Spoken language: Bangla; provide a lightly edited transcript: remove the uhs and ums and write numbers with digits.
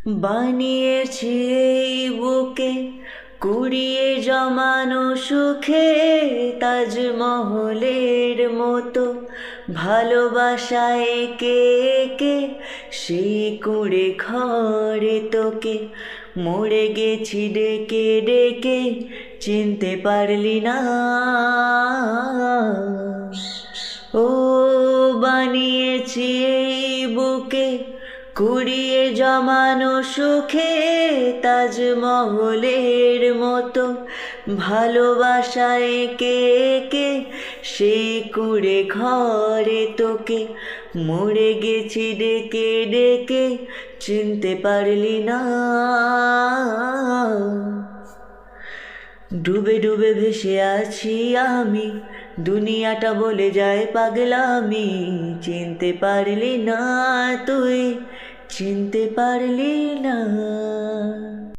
বানিয়েছি এই বুকে কুড়িয়ে জমানো সুখে তাজমহলের মতো ভালোবাসা একে একে সেই কুঁড়ে ঘরে তোকে মরে গেছি ডেকে ডেকে চিনতে পারলি না। ও বানিয়েছি এই বুকে কুড়িয়ে জমানো সুখে তাজমহলের মতো ভালোবাসা একে একে সেই কুঁড়ে ঘরে তোকে মরে গেছি ডেকে ডেকে চিনতে পারলি না। ডুবে ডুবে ভেসে আছি আমি, দুনিয়াটা বলে যায় পাগলামি। চিনতে পারলি না তুই, চিনতে পারলি না।